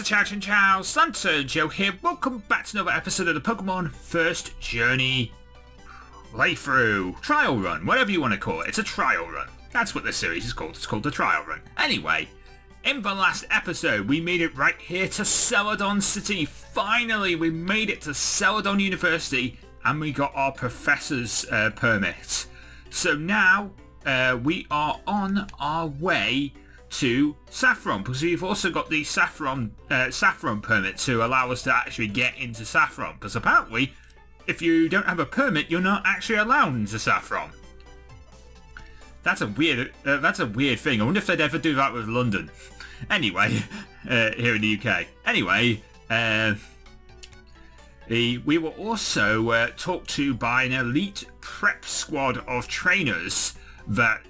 Chow, Chinchow, LanturnJoe here. Welcome back to another episode of the Pokemon First Journey playthrough, trial run, whatever you want to call it. It's a trial run. That's what this series is called. It's called the trial run. Anyway, in the last episode, we made it right here to Celadon City. Finally, we made it to Celadon University, and we got our professor's permit. So now we are on our way to Saffron, because we've also got the Saffron permit to allow us to actually get into Saffron, because apparently if you don't have a permit you're not actually allowed into Saffron. That's a weird thing. I wonder if they'd ever do that with London. Anyway, here in the UK. Anyway, we were also talked to by an elite prep squad of trainers that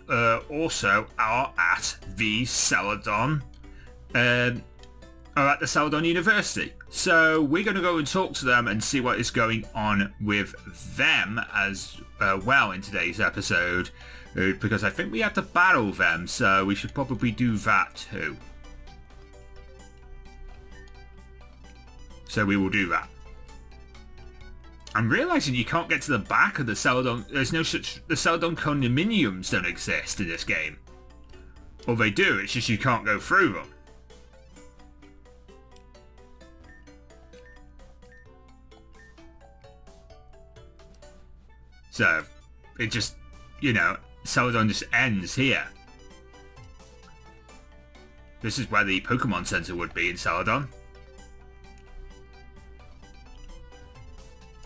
also are at the Celadon, University. So we're going to go and talk to them and see what is going on with them as well in today's episode, because I think we have to battle them, so we should probably do that too. So we will do that. I'm realising you can't get to the back of the Celadon. There's no such... The Celadon condominiums don't exist in this game. Or they do, it's just you can't go through them. So, it just... You know, Celadon just ends here. This is where the Pokemon Center would be in Celadon.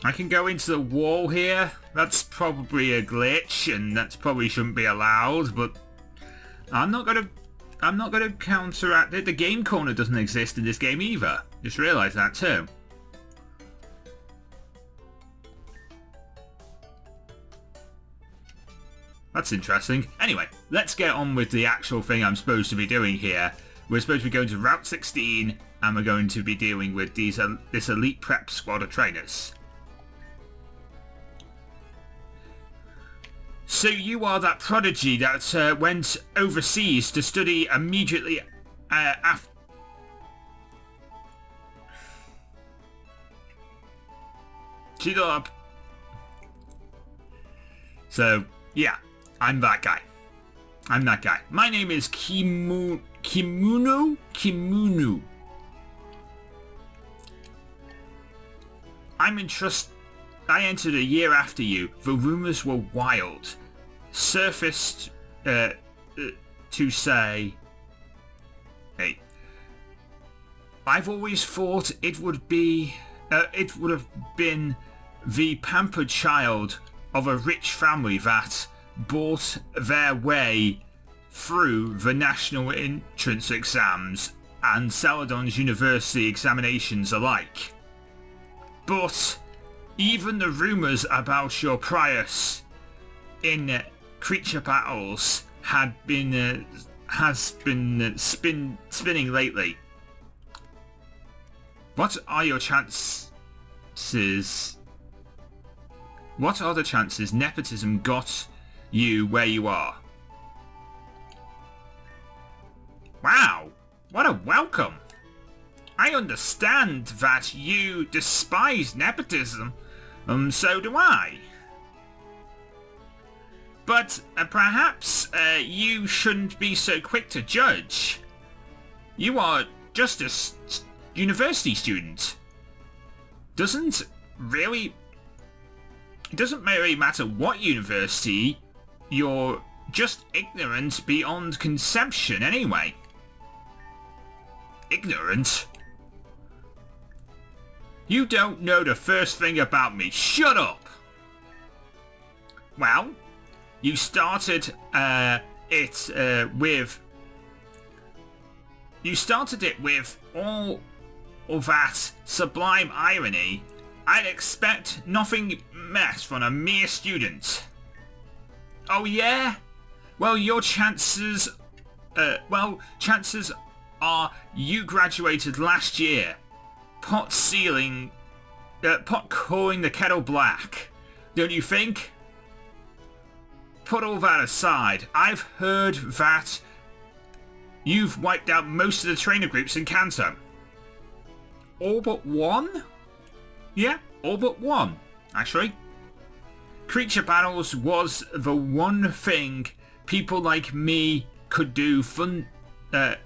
I can go into the wall here. That's probably a glitch, and that probably shouldn't be allowed, but I'm not gonna counteract it. The game corner doesn't exist in this game either. Just realised that too. That's interesting. Anyway, let's get on with the actual thing I'm supposed to be doing here. We're supposed to be going to Route 16, and we're going to be dealing with this elite prep squad of trainers. So you are that prodigy that went overseas to study immediately after... So, yeah, I'm that guy. My name is Kimunu. I entered a year after you. The rumours were wild. Surfaced to say, hey, I've always thought it would have been the pampered child of a rich family that bought their way through the national entrance exams and Celadon's university examinations alike. But even the rumours about your prowess in creature battles has been spinning lately. What are the chances nepotism got you where you are? Wow, what a welcome! I understand that you despise nepotism. So do I. But perhaps you shouldn't be so quick to judge. You are just a university student. It doesn't really matter what university. You're just ignorant beyond conception anyway. Ignorant? You don't know the first thing about me. Shut up! Well, you started it with all of that sublime irony. I'd expect nothing less from a mere student. Oh yeah? Well, your chances are you graduated last year. Pot calling the kettle black, don't you think? Put all that aside, I've heard that you've wiped out most of the trainer groups in Kanto. all but one. Yeah, all but one, actually. Creature battles was the one thing people like me could do to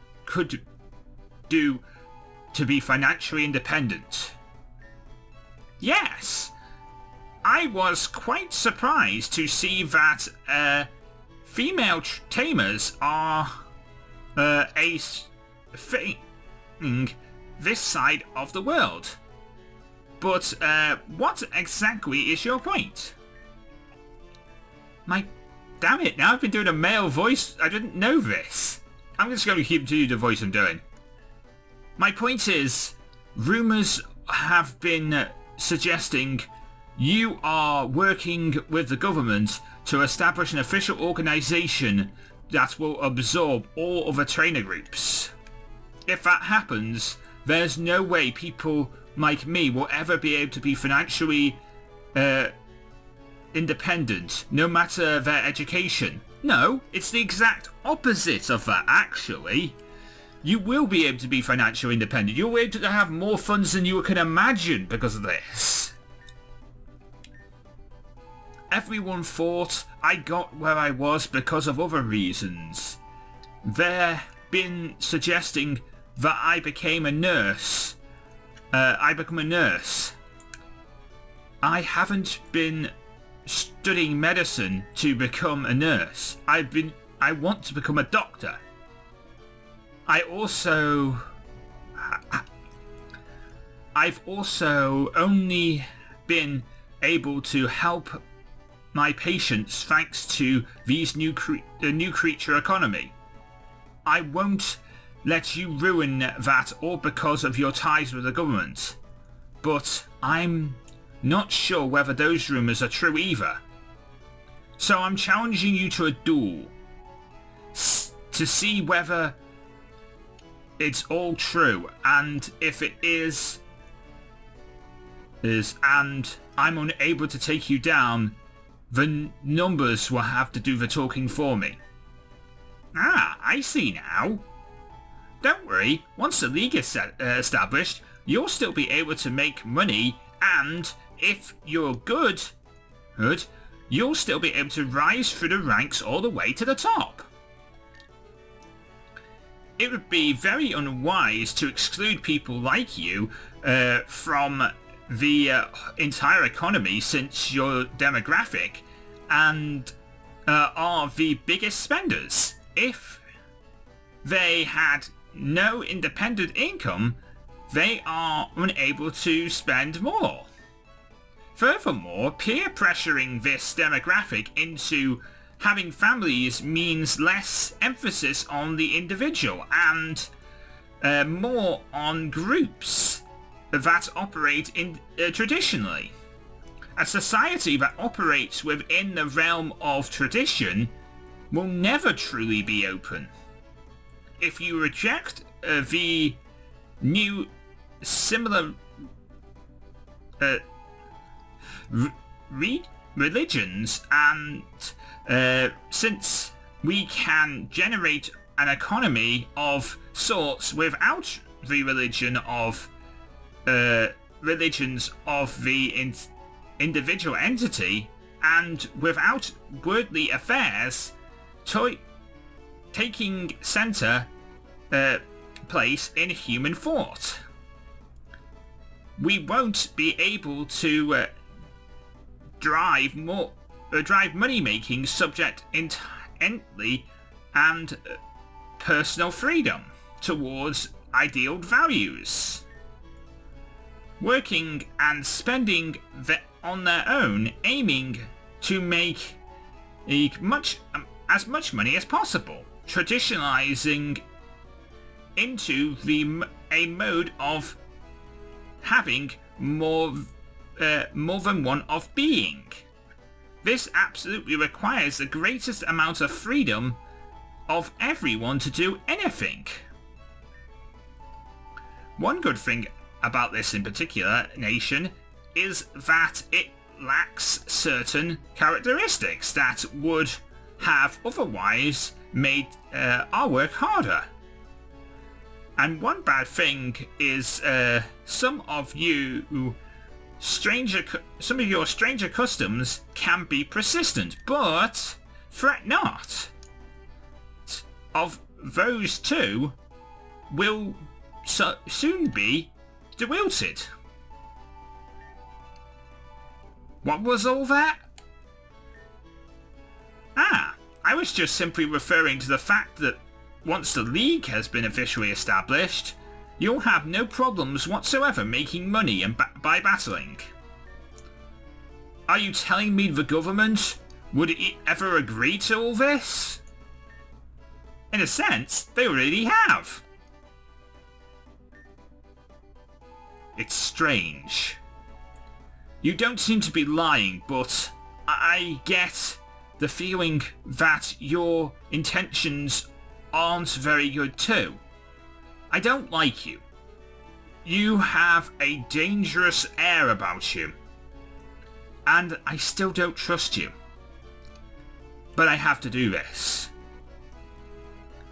be financially independent. Yes, I was quite surprised to see that female tamers are a thing this side of the world. But what exactly is your point? My damn it, now I've been doing a male voice. I didn't know this. I'm just going to keep doing the voice I'm doing. My point is, rumours have been suggesting you are working with the government to establish an official organisation that will absorb all other trainer groups. If that happens, there's no way people like me will ever be able to be financially independent, no matter their education. No, it's the exact opposite of that, actually. You will be able to be financially independent. You'll be able to have more funds than you can imagine because of this. Everyone thought I got where I was because of other reasons. They've been suggesting that I became a nurse. I become a nurse. I haven't been studying medicine to become a nurse. I want to become a doctor. I've also only been able to help my patients thanks to these the new creature economy. I won't let you ruin that all because of your ties with the government. But I'm not sure whether those rumours are true either. So I'm challenging you to a duel to see whether it's all true, and if it is and I'm unable to take you down, the numbers will have to do the talking for me. Ah, I see now. Don't worry, once the league is established, you'll still be able to make money, and if you're good, you'll still be able to rise through the ranks all the way to the top. It would be very unwise to exclude people like you from the entire economy, since your demographic and are the biggest spenders. If they had no independent income, they are unable to spend more. Furthermore, peer pressuring this demographic into having families means less emphasis on the individual and more on groups that operate traditionally. A society that operates within the realm of tradition will never truly be open. If you reject the new similar religions, and since we can generate an economy of sorts without the religions of the individual entity, and without worldly affairs taking center place in human thought, we won't be able to drive money making subject intently and personal freedom towards ideal values. Working and spending on their own, aiming to make as much money as possible, traditionalizing into a mode of having more than one of being. This absolutely requires the greatest amount of freedom of everyone to do anything. One good thing about this in particular nation is that it lacks certain characteristics that would have otherwise made our work harder. And one bad thing is some of your stranger customs can be persistent, but fret not. Of those two will soon be dewilted. What was all that? I was just simply referring to the fact that once the League has been officially established, you'll have no problems whatsoever making money and by battling. Are you telling me the government would ever agree to all this? In a sense, they already have. It's strange. You don't seem to be lying, but I get the feeling that your intentions aren't very good too. I don't like you. You have a dangerous air about you. And I still don't trust you. But I have to do this.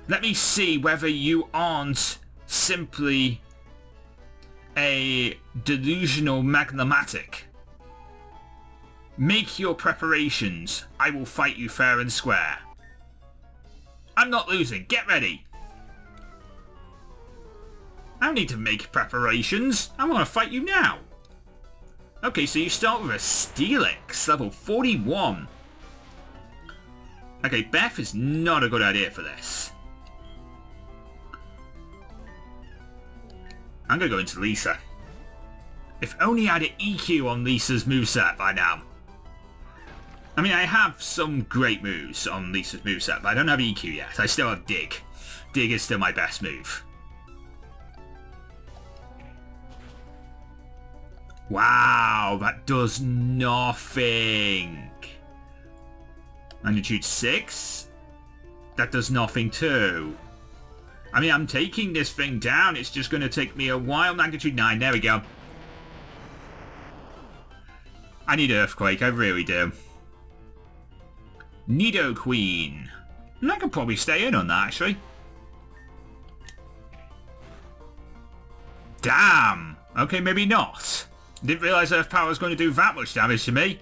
Let me see whether you aren't simply a delusional magnamatic. Make your preparations. I will fight you fair and square. I'm not losing. Get ready. I don't need to make preparations. I want to fight you now. Okay, so you start with a Steelix, level 41. Okay, Beth is not a good idea for this. I'm going to go into Lisa. If only I had an EQ on Lisa's moveset by now. I mean, I have some great moves on Lisa's moveset, but I don't have EQ yet. I still have Dig. Dig is still my best move. Wow, that does nothing. Magnitude 6? That does nothing too. I mean, I'm taking this thing down. It's just going to take me a while. Magnitude 9, there we go. I need Earthquake, I really do. Nidoqueen. And I could probably stay in on that, actually. Damn! Okay, maybe not. Didn't realise Earth Power was going to do that much damage to me.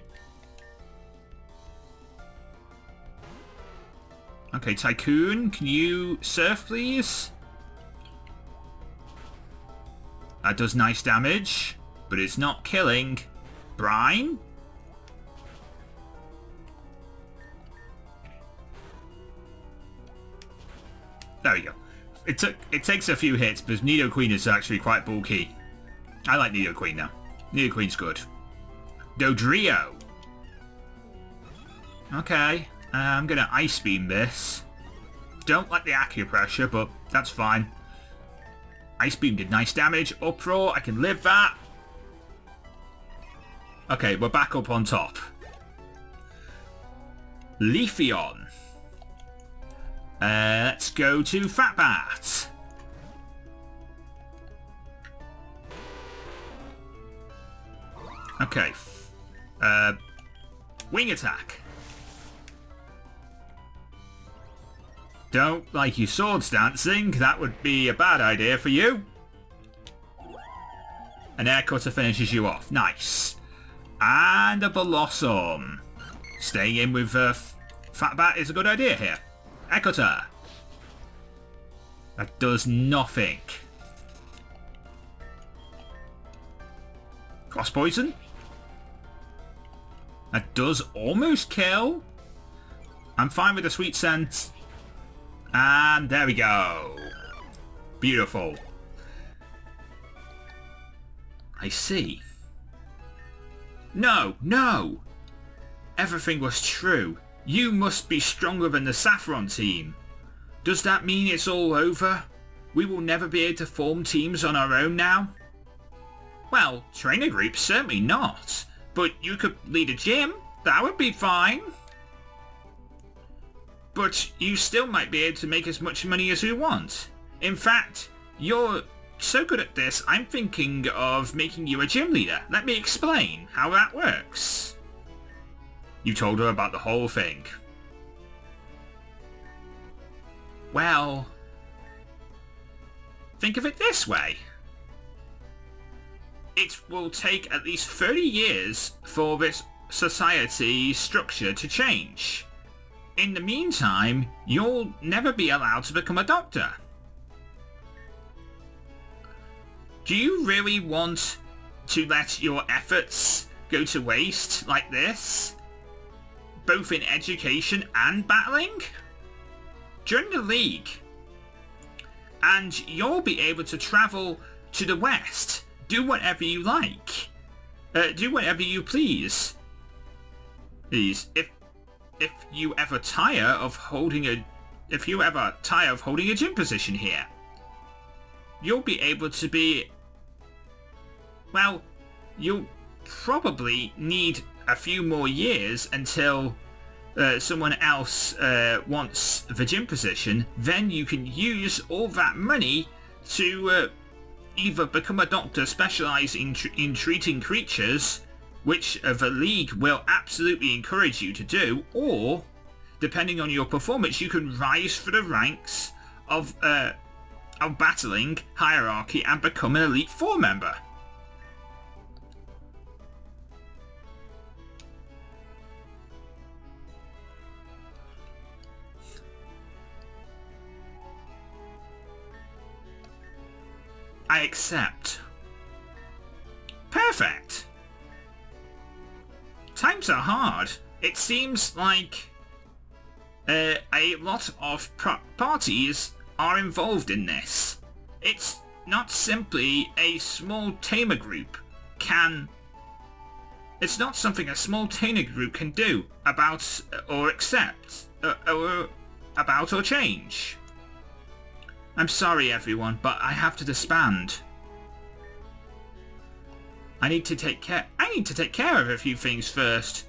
Okay, Tycoon, can you surf, please? That does nice damage, but it's not killing. Brine? There we go. It takes a few hits, but Nidoqueen is actually quite bulky. I like Nidoqueen now. Nidoqueen's good. Dodrio. Okay, I'm gonna Ice Beam this. Don't like the acupressure, but that's fine. Ice Beam did nice damage. Uproar, I can live that. Okay, we're back up on top. Leafeon. Let's go to Fatbat. Okay. Wing attack. Don't like you swords dancing. That would be a bad idea for you. An air cutter finishes you off. Nice. And a Blossom. Staying in with Fatbat is a good idea here. Air cutter. That does nothing. Cross poison. That does almost kill. I'm fine with the sweet scent. And there we go. Beautiful. I see. No, no. Everything was true. You must be stronger than the Saffron team. Does that mean it's all over? We will never be able to form teams on our own now? Well, trainer groups certainly not. But you could lead a gym. That would be fine. But you still might be able to make as much money as you want. In fact, you're so good at this, I'm thinking of making you a gym leader. Let me explain how that works. You told her about the whole thing. Well, think of it this way. It will take at least 30 years for this society structure to change. In the meantime, you'll never be allowed to become a doctor. Do you really want to let your efforts go to waste like this? Both in education and battling? Join the League, and you'll be able to travel to the West. Do whatever you like. Do whatever you please. Please, if you ever tire of holding a gym position here, you'll be able to be... Well, you'll probably need a few more years until someone else wants the gym position. Then you can use all that money to either become a doctor specialising in treating creatures, which the League will absolutely encourage you to do, or, depending on your performance, you can rise through the ranks of battling hierarchy and become an Elite Four member. I accept. Perfect. Times are hard. It seems like a lot of parties are involved in this. It's not simply a small tamer group can... It's not something a small tamer group can do about or accept or change. I'm sorry, everyone, but I have to disband. I need to take care of a few things first,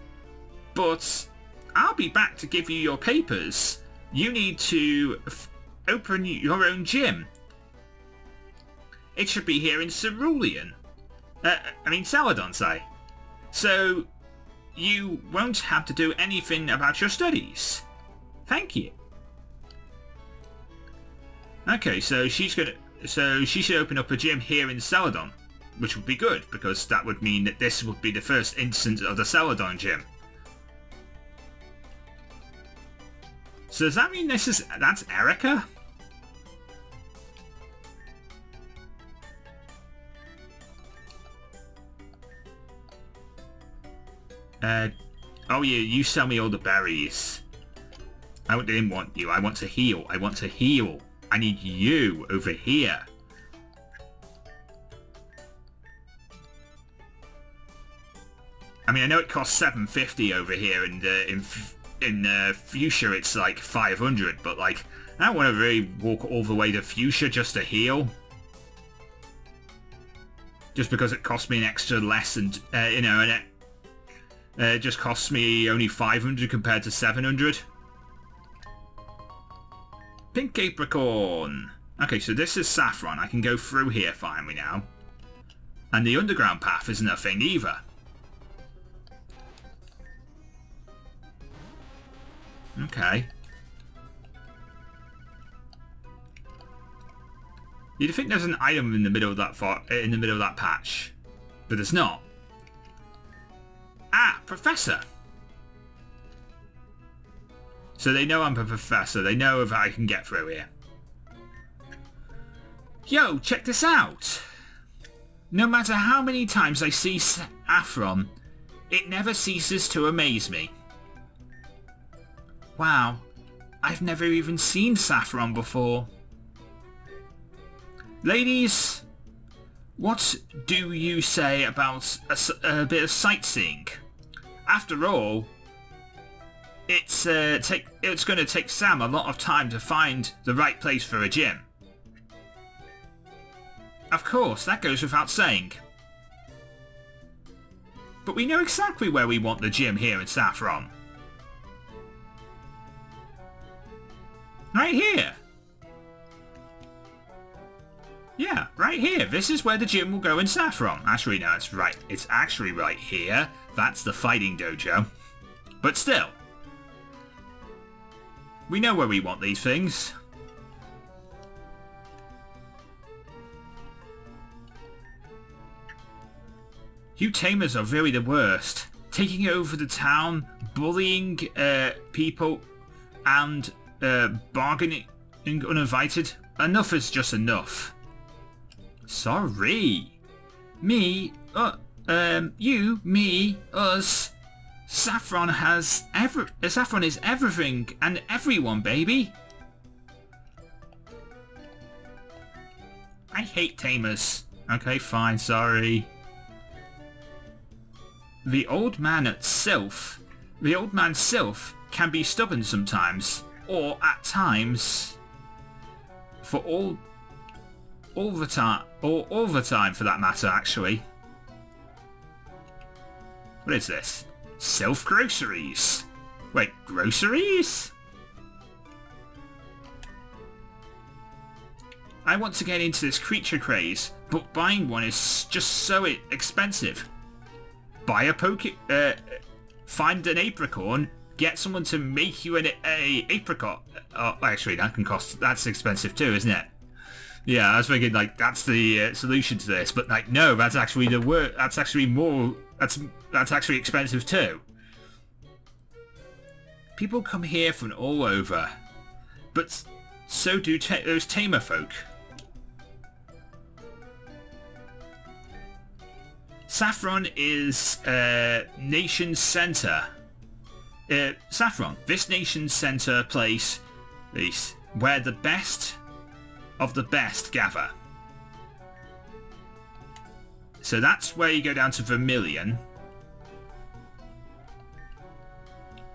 but I'll be back to give you your papers. You need to open your own gym. It should be here in Cerulean. Celadon, say. So you won't have to do anything about your studies. Thank you. Okay, so she should open up a gym here in Celadon, which would be good, because that would mean that this would be the first instance of the Celadon gym. So does that mean that's Erica? Oh yeah, you sell me all the berries. I didn't want you, I want to heal. I need you over here. I mean, I know it costs $750 over here, and in Fuchsia it's like 500, but like, I don't want to really walk all the way to Fuchsia just to heal. Just because it costs me an extra less, and it just costs me only 500 compared to 700. Pink Apricorn. Okay, so this is Saffron. I can go through here finally now. And the underground path isn't a thing either. Okay. You'd think there's an item in the middle of that patch, but there's not. Ah, Professor. So they know I'm a professor. They know if I can get through here. Yo, check this out. No matter how many times I see Saffron, it never ceases to amaze me. Wow, I've never even seen Saffron before. Ladies, what do you say about a bit of sightseeing? After all, it's going to take Sam a lot of time to find the right place for a gym. Of course, that goes without saying. But we know exactly where we want the gym here in Saffron. Right here. Yeah, right here. This is where the gym will go in Saffron. Actually, no, it's right. It's actually right here. That's the fighting dojo. But still. We know where we want these things. You tamers are really the worst. Taking over the town, bullying people, and bargaining uninvited. Enough is just enough. Sorry. Me, you, me, us. Saffron is everything and everyone, baby. I hate tamers. Okay, fine, sorry. The old man Silph can be stubborn sometimes, or at times, for all the time for that matter, actually. What is this? Silph groceries. Wait, groceries? I want to get into this creature craze, but buying one is just so expensive. Buy a find an apricorn, get someone to make you an apricot. Oh, actually, that's expensive too, isn't it? Yeah, I was thinking like that's the solution to this, but like no, that's actually that's actually expensive too. People come here from all over, but so do those tamer folk. Saffron is nation centre. Saffron, this nation centre place where the best of the best gather. So that's where you go down to Vermilion.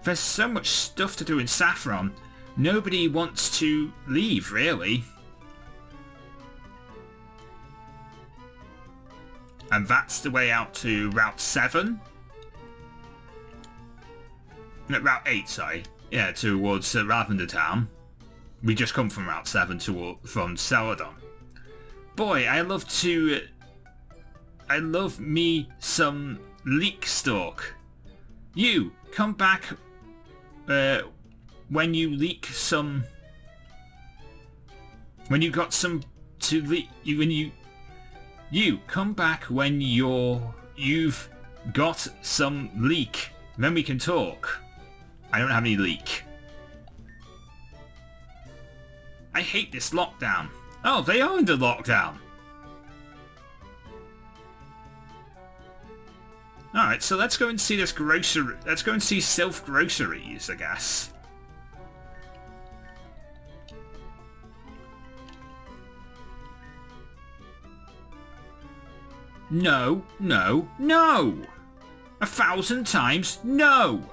There's so much stuff to do in Saffron. Nobody wants to leave, really. And that's the way out to Route 7. No, Route 8, sorry. Yeah, towards Ravender Town. We just come from Route 7 from Celadon. Boy, I love me some leek stalk. You, come back when you leak some... When you got some to leak... You come back when you've got some leek. Then we can talk. I don't have any leek. I hate this lockdown. Oh, they are under lockdown. Alright, so let's go and see this grocery. Let's go and see Silph groceries, I guess. No, no, no! 1,000 times no!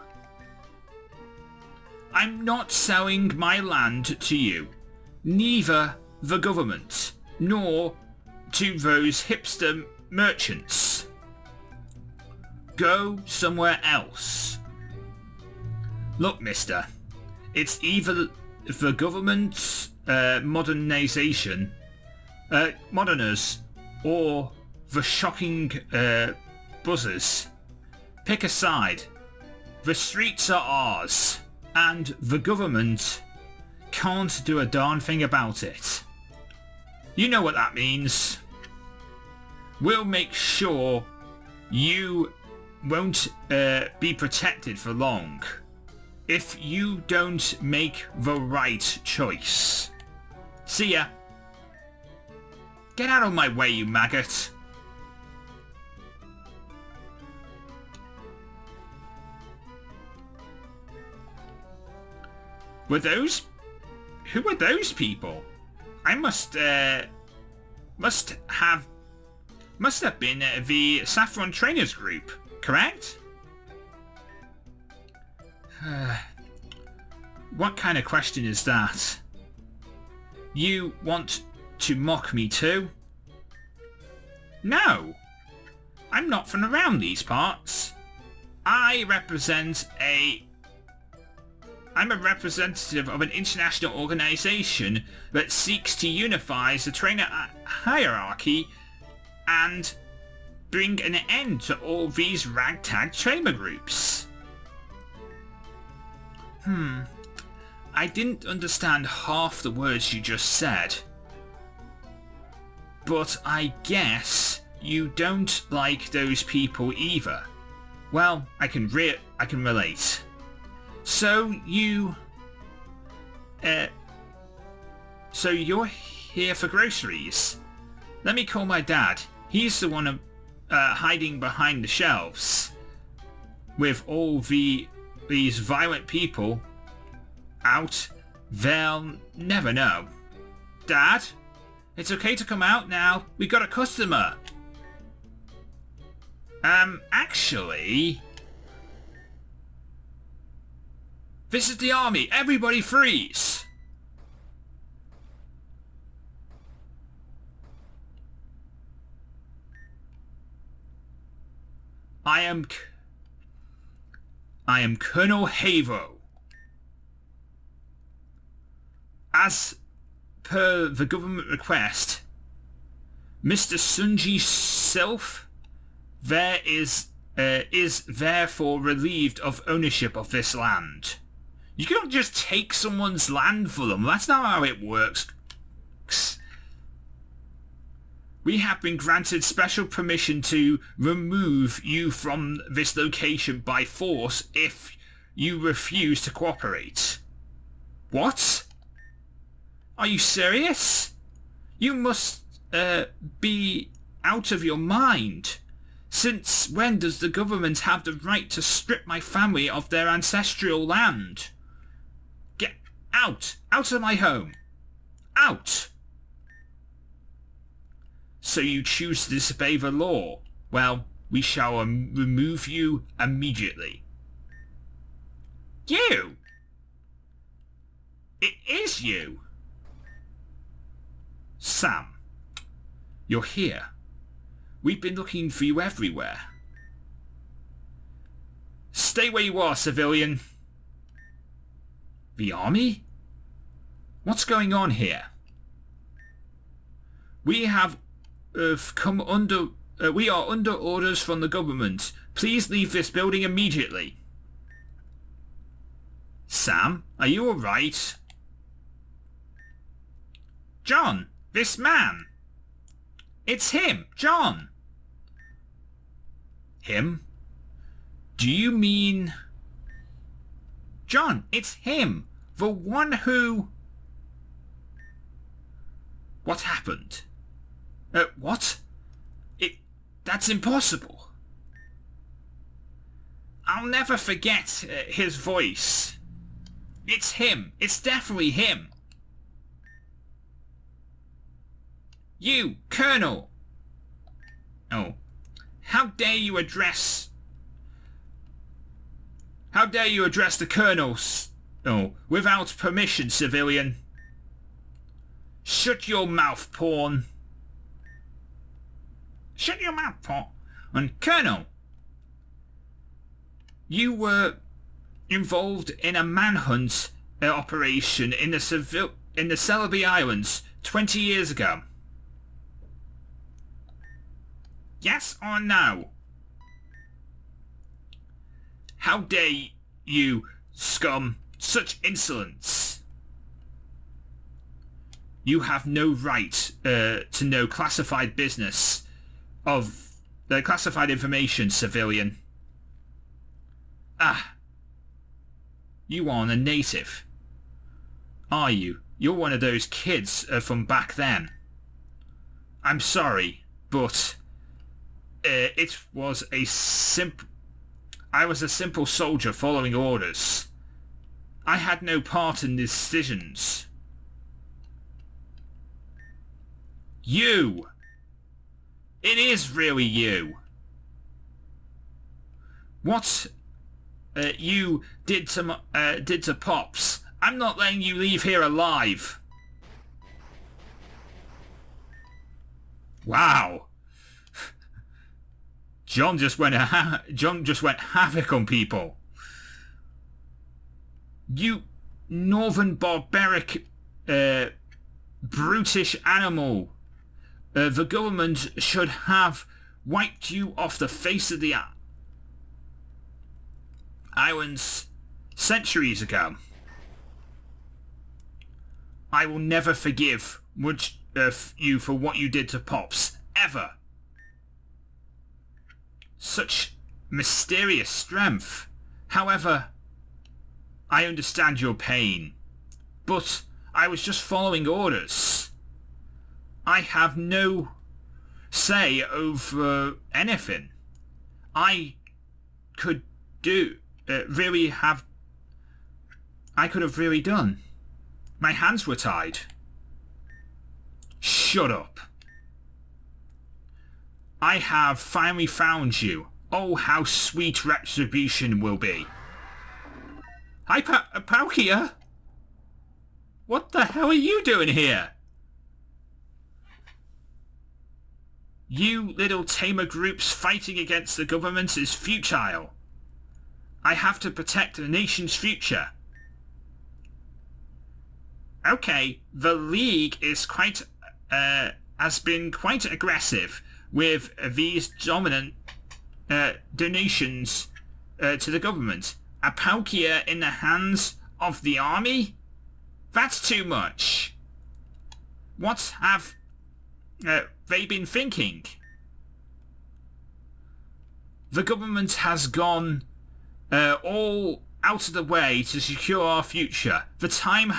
I'm not selling my land to you. Neither the government, nor to those hipster merchants. Go somewhere else. Look, mister, it's either the government's modernizers, or the shocking buzzers. Pick a side. The streets are ours, and the government can't do a darn thing about it. You know what that means. We'll make sure you won't be protected for long if you don't make the right choice. See ya. Get out of my way, you maggot. Who were those people? I must have been the Saffron Trainers group, correct? What kind of question is that? You want to mock me too? No, I'm not from around these parts. I'm a representative of an international organization that seeks to unify the trainer hierarchy and bring an end to all these ragtag trainer groups. I didn't understand half the words you just said. But I guess you don't like those people either. Well, I can relate. So you're here for groceries. Let me call my dad. He's the one hiding behind the shelves with all these violent people out. They'll never know. Dad, it's okay to come out now. We got a customer. Actually, this is the army. Everybody freeze. I am Colonel Havo. As per the government request, Mr. Sunji Silph is therefore relieved of ownership of this land. You can't just take someone's land for them. That's not how it works. We have been granted special permission to remove you from this location by force if you refuse to cooperate. What? Are you serious? You must be out of your mind. Since when does the government have the right to strip my family of their ancestral land? Get out! Out of my home! Out! So you choose to disobey the law? Well, we shall remove you immediately. You? It is you! Sam, you're here. We've been looking for you everywhere. Stay where you are, civilian. The army? What's going on here? We are under orders from the government. Please leave this building immediately. Sam, are you alright? John, this man. It's him, John. Him? Do you mean... John, it's him. The one who... What happened? What? That's impossible. I'll never forget his voice. It's him. It's definitely him. You, Colonel. Oh. How dare you address the Colonels? Oh, without permission, civilian. Shut your mouth, pawn. Shut your mouth, pawn. And Colonel, you were involved in a manhunt operation in the Celebi Islands 20 years ago. Yes or no? How dare you, scum! Such insolence! You have no right to know classified business of classified information, civilian. Ah, you aren't a native, are you? You're one of those kids from back then. I'm sorry, but I was a simple soldier following orders. I had no part in the decisions. You! It is really you. What you did to Pops, I'm not letting you leave here alive. Wow. John just went havoc on people. You northern barbaric brutish animal. The government should have wiped you off the face of the islands centuries ago. I will never forgive you for what you did to Pops, ever. such mysterious strength. However, I understand your pain, but I was just following orders. I have no say over anything. I could have really done. My hands were tied. Shut up. I have finally found you. Oh, how sweet retribution will be. Hi, Palkia! What the hell are you doing here? You little tamer groups fighting against the government is futile. I have to protect the nation's future. Okay, the League is has been quite aggressive with these dominant donations to the government. A Palkia in the hands of the army? That's too much. What have they been thinking? The government has gone all out of the way to secure our future. The time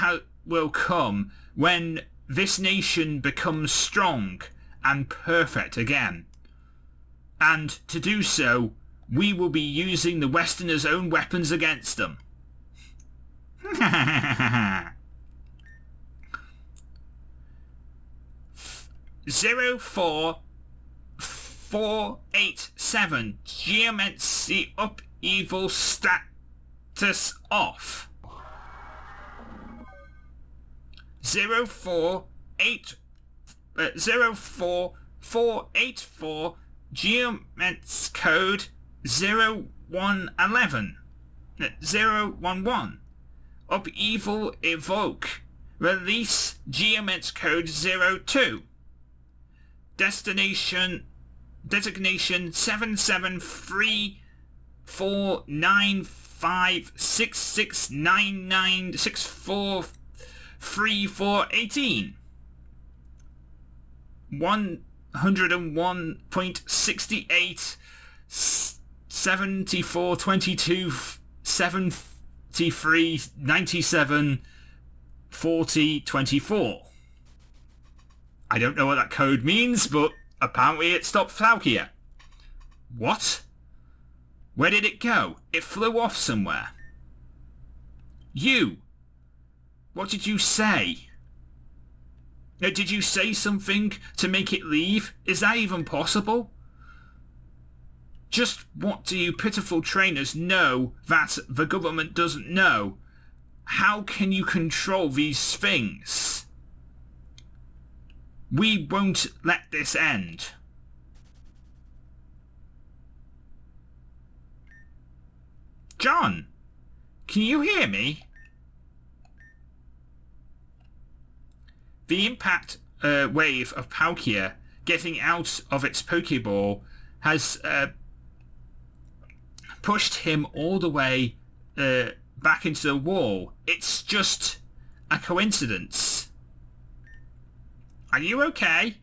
will come when this nation becomes strong and perfect again. And to do so, we will be using the Westerners' own weapons against them. 04487 Geomancy upheaval status off. 04484 Geomancy code 0111 011 upheaval evoke release Geomancy code 02 designation 7734956699643418 101.68 7422 73 97 40 24. I don't know what that code means, but apparently it stopped Palkia. What? Where did it go? It flew off somewhere. You! What did you say? Did you say something to make it leave? Is that even possible? Just what do you pitiful trainers know that the government doesn't know? How can you control these things? We won't let this end. John, can you hear me? The impact wave of Palkia getting out of its Pokeball has pushed him all the way back into the wall. It's just a coincidence. Are you okay?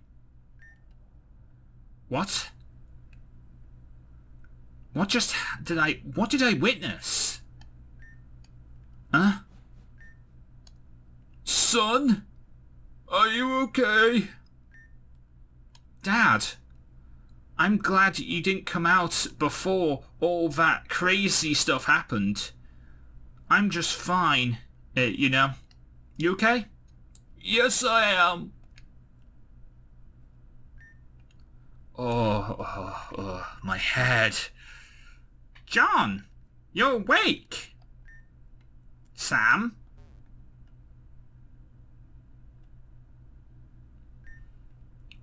What? What did I witness? Huh? Son? Are you okay? Dad, I'm glad you didn't come out before all that crazy stuff happened. I'm just fine, you know. You okay? Yes, I am. Oh, my head. John, you're awake. Sam?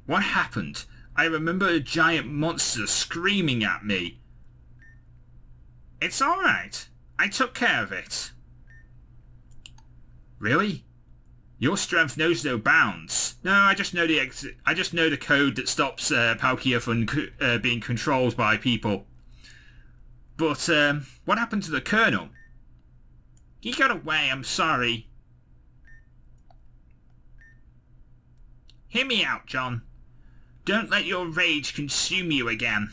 What happened? I remember a giant monster screaming at me. It's alright. I took care of it. Really? Your strength knows no bounds. No, I just know the code that stops Palkia from being controlled by people. But what happened to the Colonel? He got away, I'm sorry. Hear me out, John. Don't let your rage consume you again.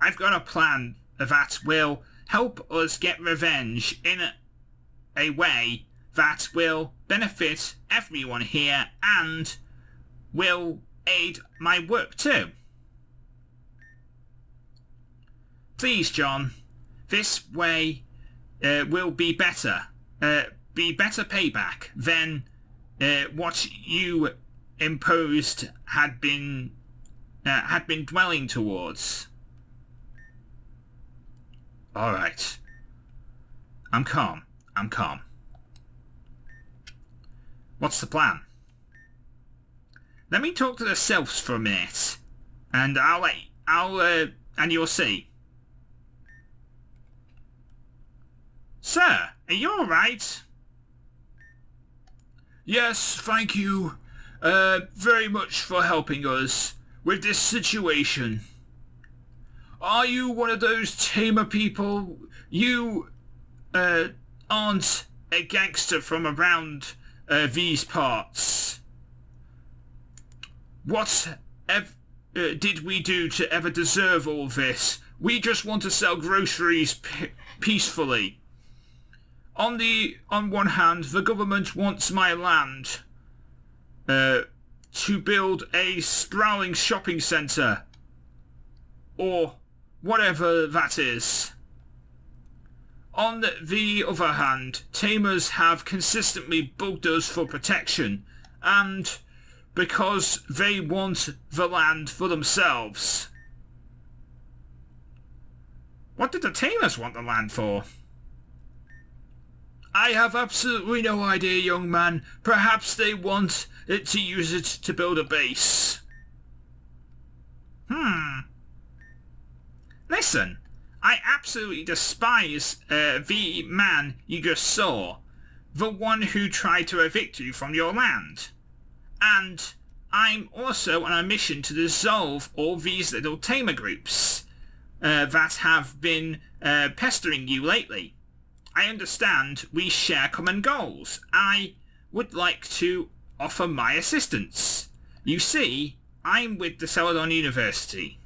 I've got a plan that will help us get revenge in a way that will benefit everyone here and will aid my work too. Please, John, this way will be better payback than what you imposed had been dwelling towards. All right. I'm calm. What's the plan? Let me talk to the Silphs for a minute, and and you'll see. Sir, are you all right? Yes, thank you very much for helping us with this situation. Are you one of those tamer people? You aren't a gangster from around these parts. What did we do to ever deserve all this? We just want to sell groceries peacefully. On one hand, the government wants my land to build a sprawling shopping centre, or whatever that is. On the other hand, tamers have consistently bugged us for protection, and because they want the land for themselves. What did the tamers want the land for? I have absolutely no idea, young man. Perhaps they want it to use it to build a base. Listen, I absolutely despise the man you just saw. The one who tried to evict you from your land. And I'm also on a mission to dissolve all these little tamer groups that have been pestering you lately. I understand we share common goals. I would like to offer my assistance. You see, I'm with the Celadon University.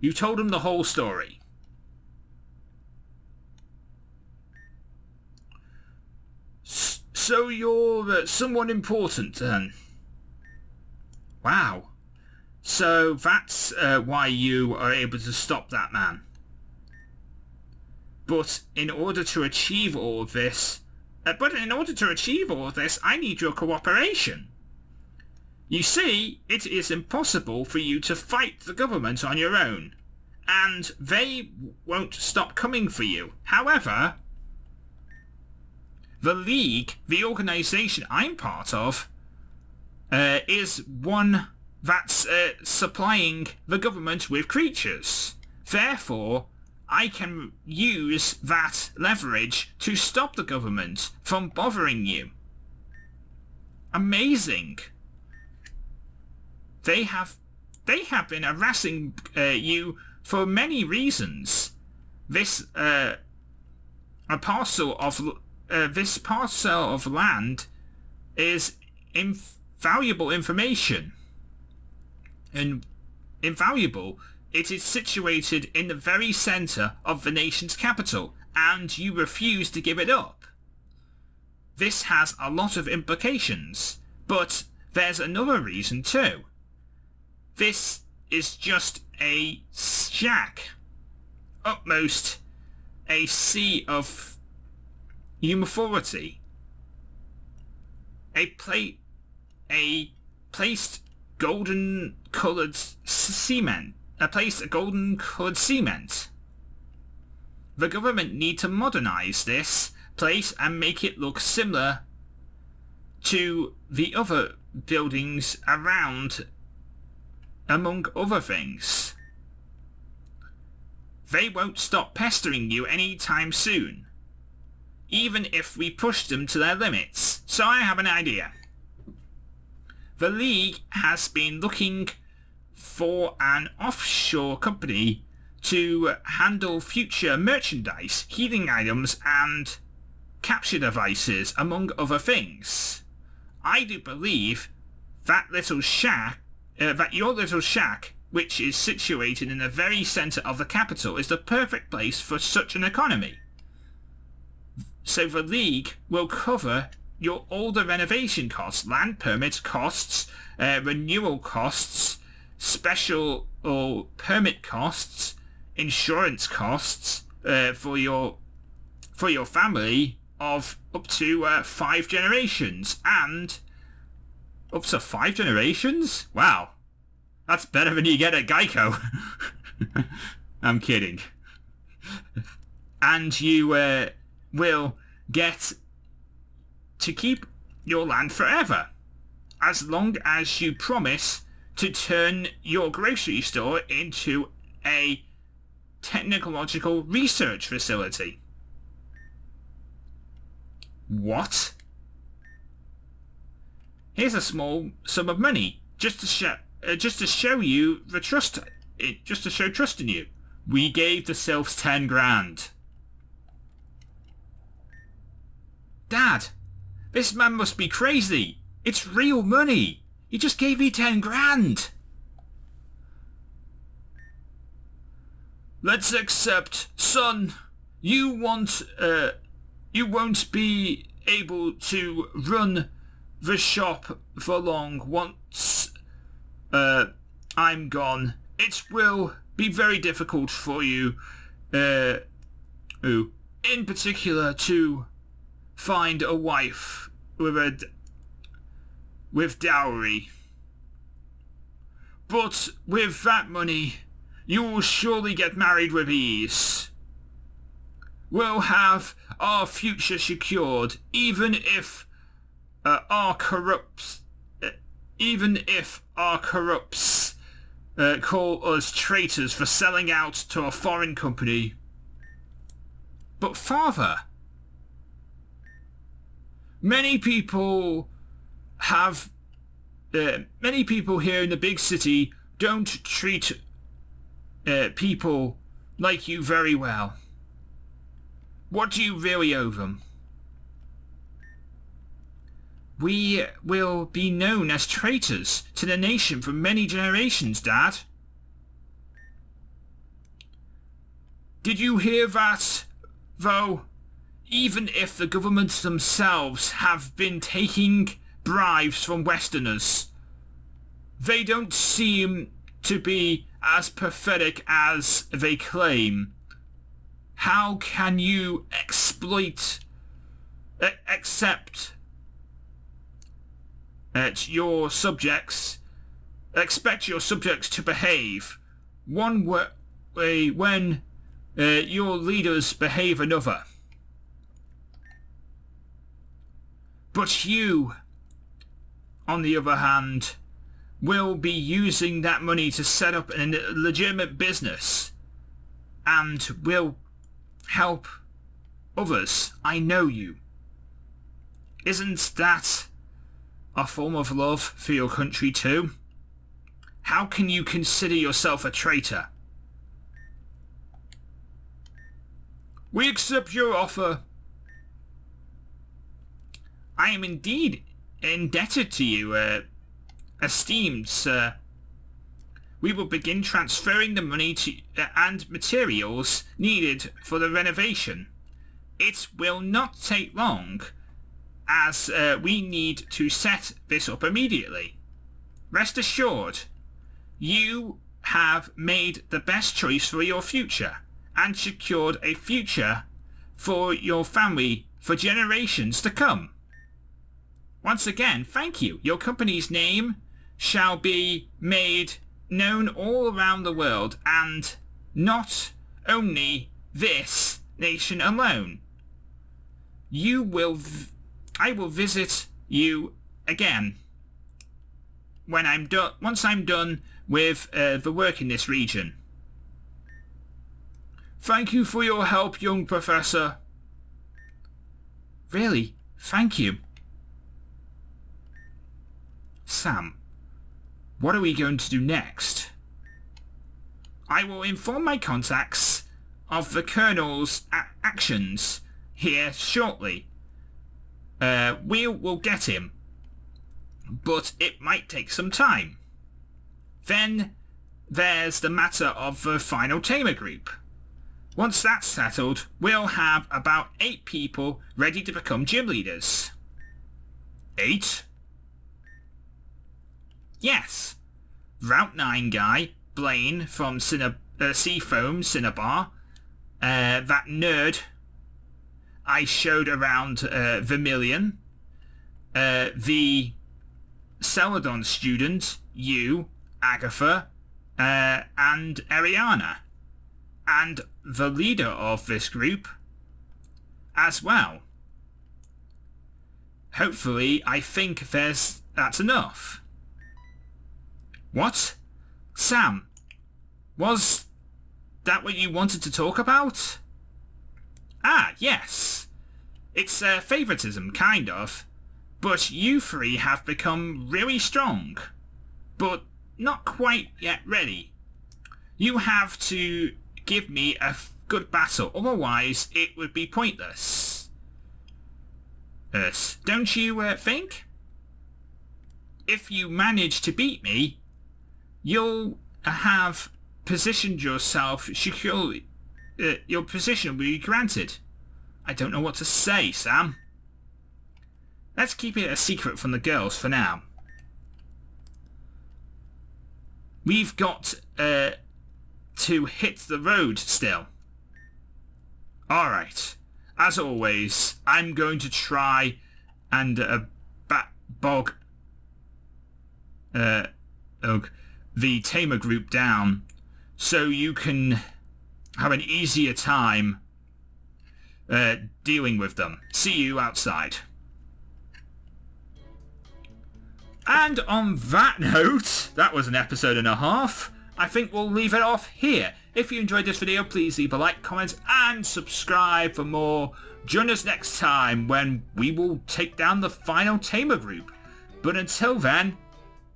You told him the whole story. So you're someone important then? Wow. So that's why you are able to stop that man. But in order to achieve all of this, I need your cooperation. You see, it is impossible for you to fight the government on your own, and they won't stop coming for you. However, the League, the organisation I'm part of, is one that's supplying the government with creatures. Therefore, I can use that leverage to stop the government from bothering you. Amazing. They have been harassing you for many reasons. This parcel of land is invaluable information. And invaluable. It is situated in the very centre of the nation's capital, and you refuse to give it up. This has a lot of implications, but there's another reason too. This is just a shack. Utmost a sea of uniformity. A placed golden coloured cement. A golden coloured cement. The government need to modernise this place and make it look similar to the other buildings around, among other things. They won't stop pestering you anytime soon, even if we push them to their limits. So I have an idea. The League has been looking for an offshore company to handle future merchandise, healing items and capture devices, among other things. I do believe that your little shack which is situated in the very centre of the capital, is the perfect place for such an economy. So the League will cover all the renovation costs, land permit costs, renewal costs, special or permit costs, insurance costs for your family of up to 5 generations. And up to 5 generations? Wow. That's better than you get at Geico. I'm kidding. And you will get to keep your land forever, as long as you promise to turn your grocery store into a technological research facility. What? Here's a small sum of money just to show you the trust. Just to show trust in you. We gave the Silphs 10 grand. Dad, this man must be crazy. It's real money. He just gave me 10 grand. Let's accept, son. You won't be able to run the shop for long once I'm gone. It will be very difficult for you, in particular, to find a wife with dowry. But with that money, you will surely get married with ease. We'll have our future secured, even if our corrupts call us traitors for selling out to a foreign company. But father, many people here in the big city don't treat people like you very well. What do you really owe them? We will be known as traitors to the nation for many generations, Dad. Did you hear that, though? Even if the governments themselves have been taking bribes from Westerners, they don't seem to be as pathetic as they claim. How can you expect your subjects to behave one way when your leaders behave another? But you, on the other hand, will be using that money to set up a legitimate business and will help others. I know you. Isn't that a form of love for your country too? How can you consider yourself a traitor? We accept your offer. I am indeed indebted to you, esteemed sir. We will begin transferring the money and materials needed for the renovation. It will not take long, as we need to set this up immediately. Rest assured, you have made the best choice for your future and secured a future for your family for generations to come. Once again, thank you. Your company's name shall be made known all around the world, and not only this nation alone. I will visit you again once I'm done with the work in this region. Thank you for your help, young professor. Really, thank you. Sam, what are we going to do next? I will inform my contacts of the Colonel's actions here shortly. We will get him, but it might take some time. Then there's the matter of the final tamer group. Once that's settled, we'll have about 8 people ready to become gym leaders. 8? Yes. Route 9 guy, Blaine from Seafoam Cinnabar, that nerd I showed around Vermilion, the Celadon student, you, Agatha, and Ariana, and the leader of this group as well. Hopefully, I think that's enough. What? Sam, was that what you wanted to talk about? Ah, yes. It's favoritism, kind of. But you 3 have become really strong. But not quite yet ready. You have to give me a good battle, otherwise it would be pointless. Don't you think? If you manage to beat me, you'll have positioned yourself securely. Your position will be granted. I don't know what to say, Sam. Let's keep it a secret from the girls for now. We've got to hit the road still. Alright. As always, I'm going to try and bog the tamer group down so you can have an easier time dealing with them. See you outside. And on that note, that was an episode and a half. I think we'll leave it off here. If you enjoyed this video, please leave a like, comment, and subscribe for more. Join us next time when we will take down the final tamer group. But until then,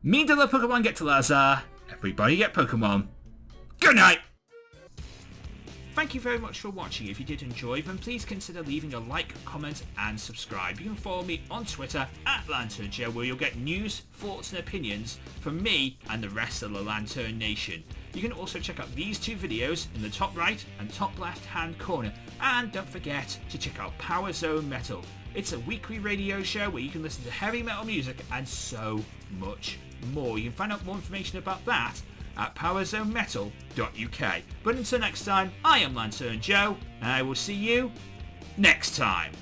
me and the Pokemon get to Lazar. Everybody get Pokemon. Good night! Thank you very much for watching. If you did enjoy, then please consider leaving a like, comment, and subscribe. You can follow me on Twitter @LanturnJoe, where you'll get news, thoughts, and opinions from me and the rest of the Lantern Nation. You can also check out these 2 videos in the top right and top left hand corner. And don't forget to check out Power Zone Metal. It's a weekly radio show where you can listen to heavy metal music and so much more. You can find out more information about that at powerzonemetal.uk. But until next time, I am LanturnJoe, and I will see you next time.